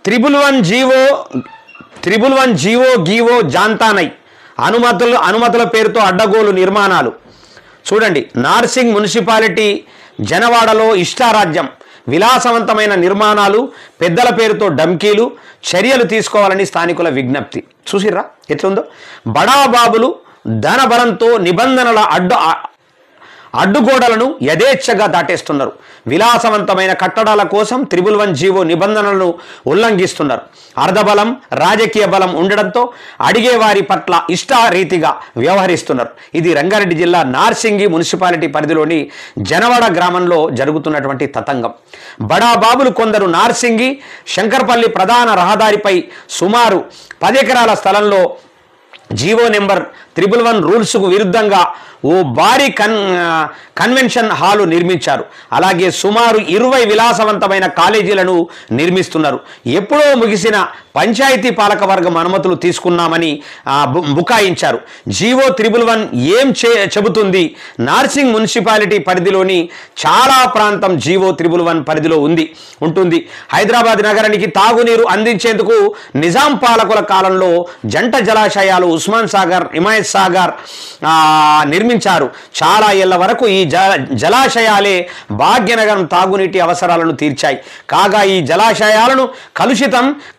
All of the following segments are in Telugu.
త్రిబుల్ వన్ జీవో గీవో జాంతానై అనుమతుల పేరుతో అడ్డగోలు నిర్మాణాలు. చూడండి, నార్సింగ్ మున్సిపాలిటీ జనవాడలో ఇష్టారాజ్యం, విలాసవంతమైన నిర్మాణాలు, పెద్దల పేరుతో డంకీలు, చర్యలు తీసుకోవాలని స్థానికుల విజ్ఞప్తి. చూసిర్రా ఎట్లుందో? బడాబాబులు ధనబలంతో నిబంధనల అడ్డుగోడలను యథేచ్ఛగా దాటేస్తున్నారు. విలాసవంతమైన కట్టడాల కోసం 111 జీవో నిబంధనలను ఉల్లంఘిస్తున్నారు. అర్ధబలం, రాజకీయ బలం ఉండడంతో అడిగే వారి పట్ల ఇష్టారీతిగా వ్యవహరిస్తున్నారు. ఇది రంగారెడ్డి జిల్లా నార్సింగి మున్సిపాలిటీ పరిధిలోని జనవాడ గ్రామంలో జరుగుతున్నటువంటి తతంగం. బడాబాబులు కొందరు నార్సింగి శంకర్పల్లి ప్రధాన రహదారిపై సుమారు 10 ఎకరాల స్థలంలో జీవో నెంబర్ 111 రూల్స్కు విరుద్ధంగా ఓ భారీ కన్వెన్షన్ హాలు నిర్మించారు. అలాగే సుమారు 20 విలాసవంతమైన కాలేజీలను నిర్మిస్తున్నారు. ఎప్పుడో ముగిసిన పంచాయతీ పాలకవర్గం అనుమతులు తీసుకున్నామని బుకాయించారు. జీవో 111 ఏం చెబుతుంది? నార్సింగ్ మున్సిపాలిటీ పరిధిలోని చాలా ప్రాంతం జీవో 111 పరిధిలో ఉంటుంది. హైదరాబాద్ నగరానికి తాగునీరు అందించేందుకు నిజాం పాలకుల కాలంలో జంట జలాశయాలు ఉస్మాన్ సాగర్, హిమాయత్ సాగర్ నిర్మించారు. చాలా ఏళ్ల వరకు ఈ జలాశయాలే భాగ్యనగరం తాగునీటి అవసరాలను తీర్చాయి. కాగా ఈ జలాశయాలను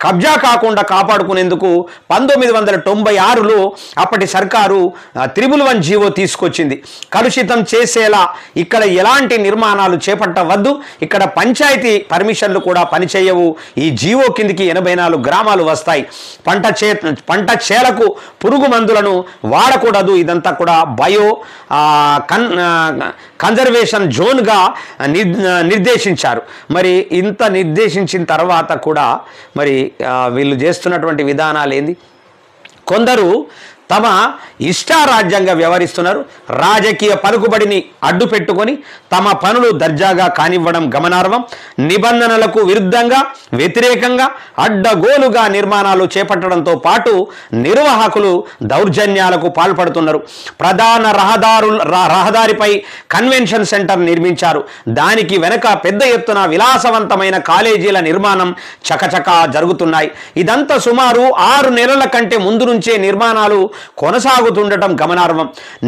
కబ్జా కాకుండా కాపాడుకునేందుకు 1996లో అప్పటి సర్కారు 111 జీవో తీసుకొచ్చింది. కలుషితం చేసేలా ఇక్కడ ఎలాంటి నిర్మాణాలు చేపట్టవద్దు, ఇక్కడ పంచాయతీ పర్మిషన్లు కూడా పనిచేయవు. ఈ జీవో కిందికి 84 గ్రామాలు వస్తాయి. పంట చేలకు పురుగు మందులను వాడకూడదు. ఇదంతా కూడా బయో కన్జర్వేషన్ జోన్గా నిర్దేశించారు. మరి ఇంత నిర్దేశించిన తర్వాత కూడా మరి వీళ్ళు చేస్తున్నటువంటి విధానాలు ఏంది? కొందరు తమ ఇష్టారాజ్యంగా వ్యవహరిస్తున్నారు. రాజకీయ పలుకుబడిని అడ్డు పెట్టుకొని తమ పనులు దర్జాగా కానివ్వడం గమనార్హం. నిబంధనలకు విరుద్ధంగా, వ్యతిరేకంగా అడ్డగోలుగా నిర్మాణాలు చేపట్టడంతో పాటు నిర్వాహకులు దౌర్జన్యాలకు పాల్పడుతున్నారు. ప్రధాన రహదారిపై కన్వెన్షన్ సెంటర్ నిర్మించారు. దానికి వెనక పెద్ద ఎత్తున విలాసవంతమైన కాలేజీల నిర్మాణం చకచకా జరుగుతున్నాయి. ఇదంతా సుమారు 6 నెలల కంటే ముందు నుంచే నిర్మాణాలు కొనసాగుతుండటం గమనార్హం.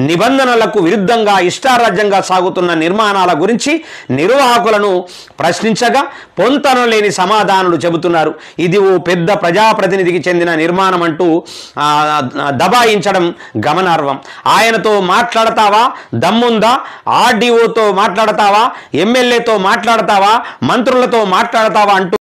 నిబంధనలకు విరుద్ధంగా ఇష్టారాజ్యంగా సాగుతున్న నిర్మాణాల గురించి నిర్వాహకులను ప్రశ్నించగా పొంతనలేని సమాధానాలు చెబుతున్నారు. ఇది ఓ పెద్ద ప్రజాప్రతినిధికి చెందిన నిర్మాణం అంటూ దబాయించడం గమనార్హం. ఆయనతో మాట్లాడతావా? దమ్ముందా? ఆర్డీఓతో మాట్లాడతావా? ఎమ్మెల్యేతో మాట్లాడతావా? మంత్రులతో మాట్లాడతావా అంటూ